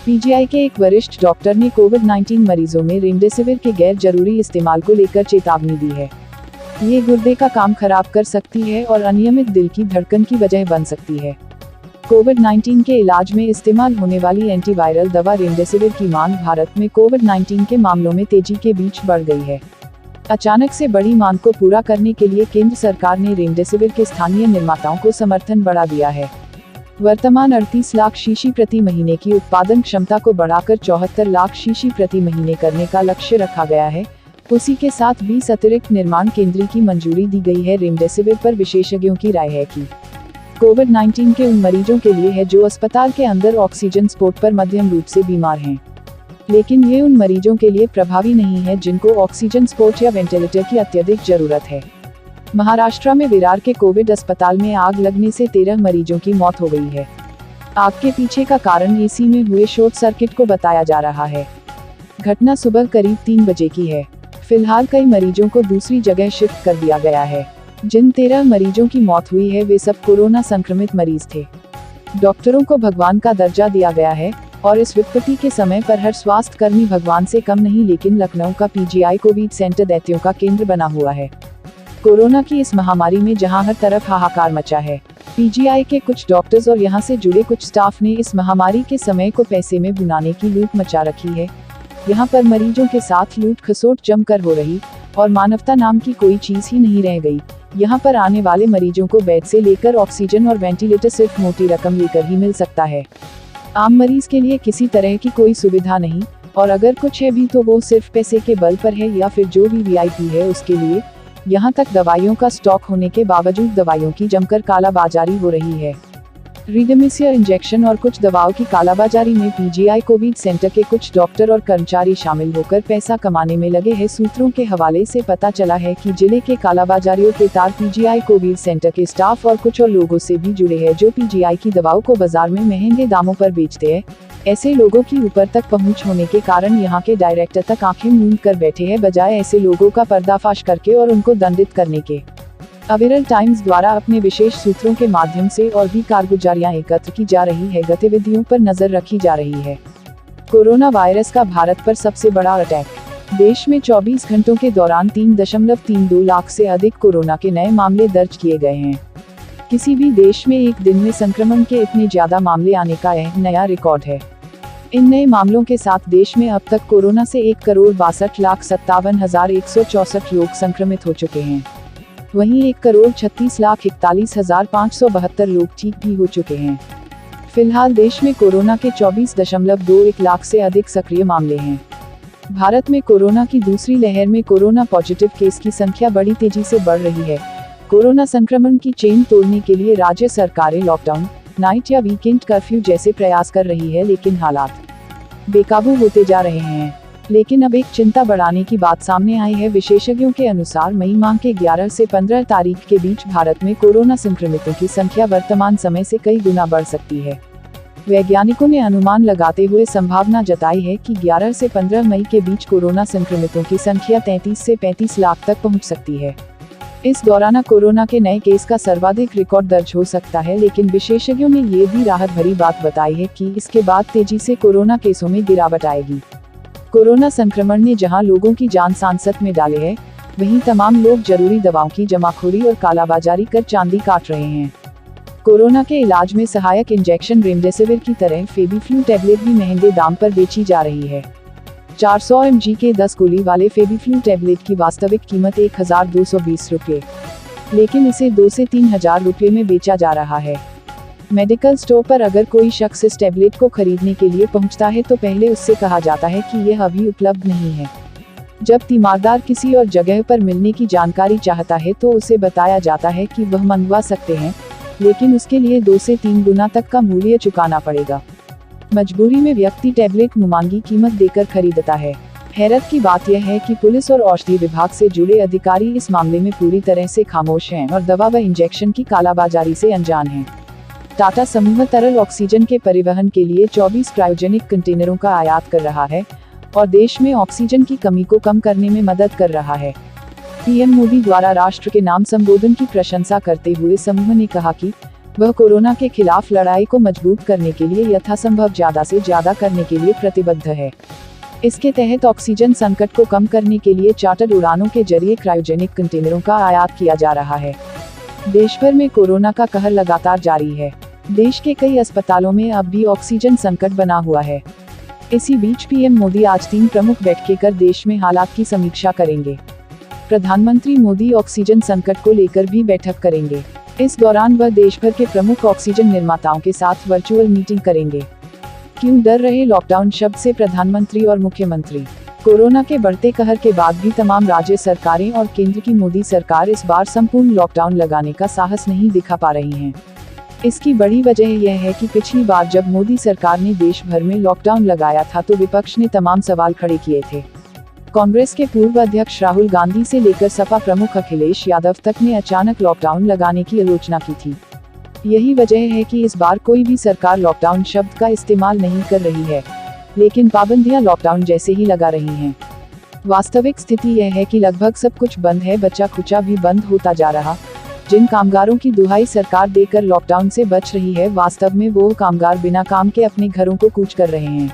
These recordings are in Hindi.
पीजीआई के एक वरिष्ठ डॉक्टर ने कोविड-19 मरीजों में रेमडेसिविर के गैर जरूरी इस्तेमाल को लेकर चेतावनी दी है। ये गुर्दे का काम खराब कर सकती है और अनियमित दिल की धड़कन की वजह बन सकती है। कोविड-19 के इलाज में इस्तेमाल होने वाली एंटीवायरल दवा रेमडेसिविर की मांग भारत में कोविड-19 के मामलों में तेजी के बीच बढ़ गई है। अचानक से बड़ी मांग को पूरा करने के लिए केंद्र सरकार ने रेमडेसिविर के स्थानीय निर्माताओं को समर्थन बढ़ा दिया है। वर्तमान 38 लाख शीशी प्रति महीने की उत्पादन क्षमता को बढ़ाकर 74 लाख शीशी प्रति महीने करने का लक्ष्य रखा गया है। उसी के साथ 20 अतिरिक्त निर्माण केंद्र की मंजूरी दी गई है। रेमडेसिविर पर विशेषज्ञों की राय है कि कोविड-19 के उन मरीजों के लिए है जो अस्पताल के अंदर ऑक्सीजन सपोर्ट पर मध्यम रूप से बीमार हैं। लेकिन ये उन मरीजों के लिए प्रभावी नहीं है जिनको ऑक्सीजन सपोर्ट या वेंटिलेटर की अत्यधिक जरूरत है। महाराष्ट्र में विरार के कोविड अस्पताल में आग लगने से 13 मरीजों की मौत हो गई है। आग के पीछे का कारण एसी में हुए शॉर्ट सर्किट को बताया जा रहा है। घटना सुबह करीब 3 बजे की है। फिलहाल कई मरीजों को दूसरी जगह शिफ्ट कर दिया गया है। जिन 13 मरीजों की मौत हुई है वे सब कोरोना संक्रमित मरीज थे। डॉक्टरों को भगवान का दर्जा दिया गया है और इस विपत्ति के समय पर हर स्वास्थ्य कर्मी भगवान से कम नहीं, लेकिन लखनऊ का पीजीआई कोविड सेंटर दैत्यों का केंद्र बना हुआ है। कोरोना की इस महामारी में जहां हर तरफ हाहाकार मचा है, पीजीआई के कुछ डॉक्टर्स और यहां से जुड़े कुछ स्टाफ ने इस महामारी के समय को पैसे में बुनाने की लूट मचा रखी है। यहां पर मरीजों के साथ लूट खसोट जमकर हो रही और मानवता नाम की कोई चीज ही नहीं रह गई। यहां पर आने वाले मरीजों को बेड से लेकर ऑक्सीजन और वेंटिलेटर सिर्फ मोटी रकम लेकर ही मिल सकता है। आम मरीज के लिए किसी तरह की कोई सुविधा नहीं, और अगर कुछ है भी तो वो सिर्फ पैसे के बल पर है या फिर जो भी वीआईपी है उसके लिए। यहाँ तक दवाइयों का स्टॉक होने के बावजूद दवाइयों की जमकर कालाबाजारी हो रही है। रेमडेसिविर इंजेक्शन और कुछ दवाओं की कालाबाजारी में पीजीआई कोविड सेंटर के कुछ डॉक्टर और कर्मचारी शामिल होकर पैसा कमाने में लगे हैं। सूत्रों के हवाले से पता चला है कि जिले के कालाबाजारियों के तार पीजीआई कोविड सेंटर के स्टाफ और कुछ और लोगों से भी जुड़े हैं जो पीजीआई की दवाओं को बाजार में महंगे दामों पर बेचते हैं। ऐसे लोगों की ऊपर तक पहुंच होने के कारण यहाँ के डायरेक्टर तक आंखें मूंद कर बैठे हैं, बजाय ऐसे लोगों का पर्दाफाश करके और उनको दंडित करने के। अविरल टाइम्स द्वारा अपने विशेष सूत्रों के माध्यम से और भी कारगुजारियां एकत्र की जा रही है, गतिविधियों पर नजर रखी जा रही है। कोरोना वायरस का भारत पर सबसे बड़ा अटैक। देश में 24 घंटों के दौरान 3.32 लाख से अधिक कोरोना के नए मामले दर्ज किए गए हैं। किसी भी देश में एक दिन में संक्रमण के इतने ज्यादा मामले आने का यह नया रिकॉर्ड है। इन नए मामलों के साथ देश में अब तक कोरोना से 1,62,57,164 लोग संक्रमित हो चुके हैं। वहीं 1,36,41,572 लोग ठीक भी हो चुके हैं। फिलहाल देश में कोरोना के 24.21 लाख से अधिक सक्रिय मामले हैं। भारत में कोरोना की दूसरी लहर में कोरोना पॉजिटिव केस की संख्या बड़ी तेजी से बढ़ रही है। कोरोना संक्रमण की चेन तोड़ने के लिए राज्य सरकारें लॉकडाउन, नाइट या वीकेंड कर्फ्यू जैसे प्रयास कर रही है, लेकिन हालात बेकाबू होते जा रहे हैं। लेकिन अब एक चिंता बढ़ाने की बात सामने आई है। विशेषज्ञों के अनुसार मई माह के 11 से 15 तारीख के बीच भारत में कोरोना संक्रमितों की संख्या वर्तमान समय से कई गुना बढ़ सकती है। वैज्ञानिकों ने अनुमान लगाते हुए संभावना जताई है कि 11 से 15 मई के बीच कोरोना संक्रमितों की संख्या 33 से 35 लाख तक पहुंच सकती है। इस दौरान कोरोना के नए केस का सर्वाधिक रिकॉर्ड दर्ज हो सकता है, लेकिन विशेषज्ञों ने ये भी राहत भरी बात बताई है कि इसके बाद तेजी से कोरोना केसों में गिरावट आएगी। कोरोना संक्रमण ने जहां लोगों की जान सांसत में डाले है, वहीं तमाम लोग जरूरी दवाओं की जमाखोरी और कालाबाजारी कर चांदी काट रहे हैं। कोरोना के इलाज में सहायक इंजेक्शन रेमडेसिविर की तरह फेबीफ्लू टैबलेट भी महंगे दाम पर बेची जा रही है। 400 mg के 10 गोली वाले फेबीफ्लू टैबलेट की वास्तविक कीमत 1,220 रुपये, लेकिन इसे 2 से 3,000 रुपये में बेचा जा रहा है। मेडिकल स्टोर पर अगर कोई शख्स इस टैबलेट को खरीदने के लिए पहुंचता है तो पहले उससे कहा जाता है कि यह अभी उपलब्ध नहीं है। जब तीमारदार किसी और जगह पर मिलने की जानकारी चाहता है तो उसे बताया जाता है कि वह मंगवा सकते हैं, लेकिन उसके लिए 2 से 3 गुना तक का मूल्य चुकाना पड़ेगा। मजबूरी में व्यक्ति टैबलेट मुमांगी कीमत देकर खरीदता है। हैरत की बात यह है कि पुलिस और औषधि विभाग से जुड़े अधिकारी इस मामले में पूरी तरह से खामोश हैं और दवा व इंजेक्शन की कालाबाजारी से अनजान हैं। टाटा समूह तरल ऑक्सीजन के परिवहन के लिए 24 क्रायोजेनिक कंटेनरों का आयात कर रहा है और देश में ऑक्सीजन की कमी को कम करने में मदद कर रहा है। पीएम मोदी द्वारा राष्ट्र के नाम संबोधन की प्रशंसा करते हुए समूह ने कहा कि वह कोरोना के खिलाफ लड़ाई को मजबूत करने के लिए यथासंभव ज्यादा से ज्यादा करने के लिए प्रतिबद्ध है। इसके तहत ऑक्सीजन संकट को कम करने के लिए चार्टर्ड उड़ानों के जरिए क्रायोजेनिक कंटेनरों का आयात किया जा रहा है। देश भर में कोरोना का कहर लगातार जारी है। देश के कई अस्पतालों में अब भी ऑक्सीजन संकट बना हुआ है। इसी बीच पीएम मोदी आज 3 प्रमुख बैठकें कर देश में हालात की समीक्षा करेंगे। प्रधानमंत्री मोदी ऑक्सीजन संकट को लेकर भी बैठक करेंगे। इस दौरान वह देश भर के प्रमुख ऑक्सीजन निर्माताओं के साथ वर्चुअल मीटिंग करेंगे। क्यों डर रहे लॉकडाउन शब्द से प्रधानमंत्री और मुख्यमंत्री? कोरोना के बढ़ते कहर के बाद भी तमाम राज्य सरकारें और केंद्र की मोदी सरकार इस बार संपूर्ण लॉकडाउन लगाने का साहस नहीं दिखा पा रही हैं। इसकी बड़ी वजह यह है कि पिछली बार जब मोदी सरकार ने देश भर में लॉकडाउन लगाया था तो विपक्ष ने तमाम सवाल खड़े किए थे। कांग्रेस के पूर्व अध्यक्ष राहुल गांधी से लेकर सपा प्रमुख अखिलेश यादव तक ने अचानक लॉकडाउन लगाने की आलोचना की थी। यही वजह है कि इस बार कोई भी सरकार लॉकडाउन शब्द का इस्तेमाल नहीं कर रही है, लेकिन पाबंदियां लॉकडाउन जैसे ही लगा रही हैं। वास्तविक स्थिति यह है कि लगभग सब कुछ बंद है, बचा खुचा भी बंद होता जा रहा। जिन कामगारों की दुहाई सरकार देकर लॉकडाउन से बच रही है, वास्तव में वो कामगार बिना काम के अपने घरों को कूच कर रहे हैं।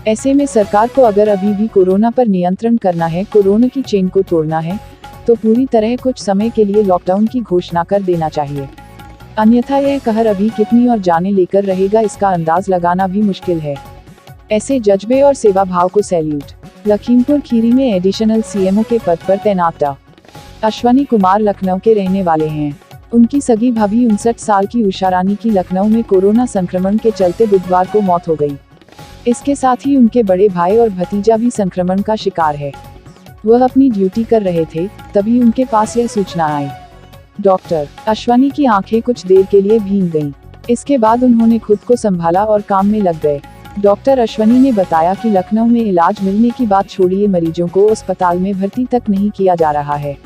ऐसे में सरकार को अगर अभी भी कोरोना पर नियंत्रण करना है, कोरोना की चेन को तोड़ना है, तो पूरी तरह कुछ समय के लिए लॉकडाउन की घोषणा कर देना चाहिए। अन्यथा यह कहर अभी कितनी और जाने लेकर रहेगा, इसका अंदाज लगाना भी मुश्किल है। ऐसे जज्बे और सेवा भाव को सैल्यूट। लखीमपुर खीरी में एडिशनल सीएमओ के पद पर तैनात डॉ. अश्वनी कुमार लखनऊ के रहने वाले हैं। उनकी सगी भाभी 59 साल की उषा रानी की लखनऊ में कोरोना संक्रमण के चलते बुधवार को मौत हो गई। इसके साथ ही उनके बड़े भाई और भतीजा भी संक्रमण का शिकार है। वह अपनी ड्यूटी कर रहे थे, तभी उनके पास यह सूचना आई। डॉक्टर अश्वनी की आंखें कुछ देर के लिए भीग गईं। इसके बाद उन्होंने खुद को संभाला और काम में लग गए। डॉक्टर अश्वनी ने बताया कि लखनऊ में इलाज मिलने की बात छोड़िए, मरीजों को अस्पताल में भर्ती तक नहीं किया जा रहा है।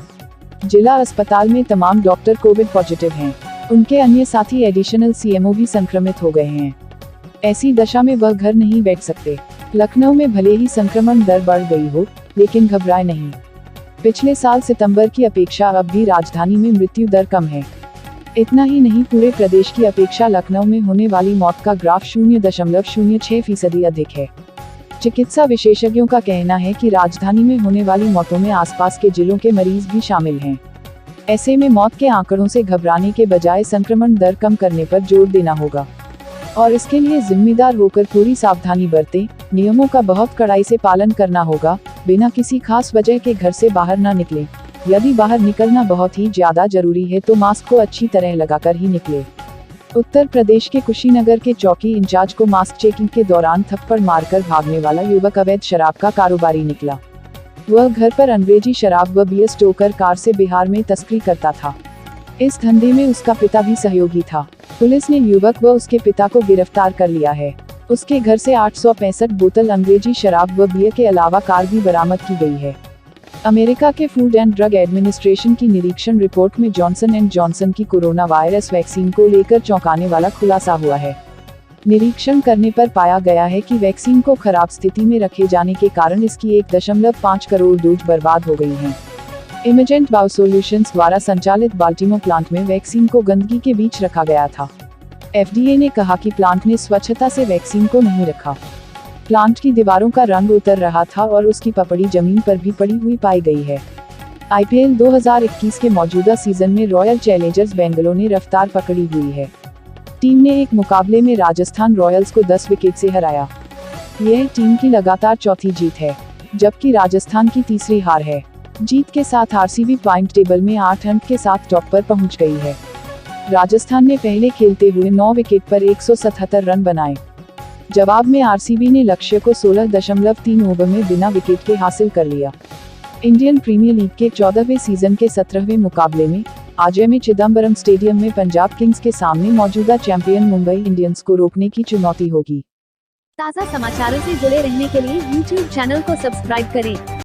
जिला अस्पताल में तमाम डॉक्टर कोविड पॉजिटिव हैं। उनके अन्य साथी एडिशनल सीएमओ भी संक्रमित हो गए हैं। ऐसी दशा में वह घर नहीं बैठ सकते। लखनऊ में भले ही संक्रमण दर बढ़ गई हो, लेकिन घबराए नहीं। पिछले साल सितंबर की अपेक्षा अब भी राजधानी में मृत्यु दर कम है। इतना ही नहीं, पूरे प्रदेश की अपेक्षा लखनऊ में होने वाली मौत का ग्राफ 0.06% अधिक है। चिकित्सा विशेषज्ञों का कहना है कि राजधानी में होने वाली मौतों में आसपास के जिलों के मरीज भी शामिल हैं। ऐसे में मौत के आंकड़ों से घबराने के बजाय संक्रमण दर कम करने पर जोर देना होगा और इसके लिए जिम्मेदार होकर पूरी सावधानी बरतें। नियमों का बहुत कड़ाई से पालन करना होगा। बिना किसी खास वजह के घर से बाहर न निकलें। यदि बाहर निकलना बहुत ही ज्यादा जरूरी है तो मास्क को अच्छी तरह लगाकर ही निकले। उत्तर प्रदेश के कुशीनगर के चौकी इंचार्ज को मास्क चेकिंग के दौरान थप्पड़ मारकर भागने वाला युवक अवैध शराब का कारोबारी निकला। वह घर पर अंग्रेजी शराब व बीयर स्टोकर कार से बिहार में तस्करी करता था। इस धंधे में उसका पिता भी सहयोगी था। पुलिस ने युवक व उसके पिता को गिरफ्तार कर लिया है। उसके घर से 865 बोतल अंग्रेजी शराब व बियर के अलावा कार भी बरामद की गई है। अमेरिका के फूड एंड ड्रग एडमिनिस्ट्रेशन की निरीक्षण रिपोर्ट में जॉनसन एंड जॉनसन की कोरोना वायरस वैक्सीन को लेकर चौंकाने वाला खुलासा हुआ है। निरीक्षण करने पर पाया गया है कि वैक्सीन को खराब स्थिति में रखे जाने के कारण इसकी 1.5 करोड़ डोज बर्बाद हो गई हैं। इमेजेंट बायोसोल्यूशंस द्वारा संचालित बाल्टीमोर प्लांट में वैक्सीन को गंदगी के बीच रखा गया था। FDA ने कहा कि प्लांट ने स्वच्छता से वैक्सीन को नहीं रखा। प्लांट की दीवारों का रंग उतर रहा था और उसकी पपड़ी जमीन पर भी पड़ी हुई पाई गई है। IPL 2021 के मौजूदा सीजन में रॉयल चैलेंजर्स बेंगलोर ने रफ्तार पकड़ी हुई है। टीम ने एक मुकाबले में राजस्थान रॉयल्स को 10 विकेट से हराया। यह टीम की लगातार चौथी जीत है, जबकि राजस्थान की तीसरी हार है। जीत के साथ RCB पॉइंट टेबल में 8 अंक के साथ टॉप पर पहुंच गई है। राजस्थान ने पहले खेलते हुए 9 विकेट पर 177 रन बनाए। जवाब में RCB ने लक्ष्य को 16.3 ओवर में बिना विकेट के हासिल कर लिया। इंडियन प्रीमियर लीग के 14वें सीजन के 17वें मुकाबले में आज में चिदम्बरम स्टेडियम में पंजाब किंग्स के सामने मौजूदा चैंपियन मुंबई इंडियंस को रोकने की चुनौती होगी। ताज़ा समाचारों से जुड़े रहने के लिए YouTube चैनल को सब्सक्राइब करें।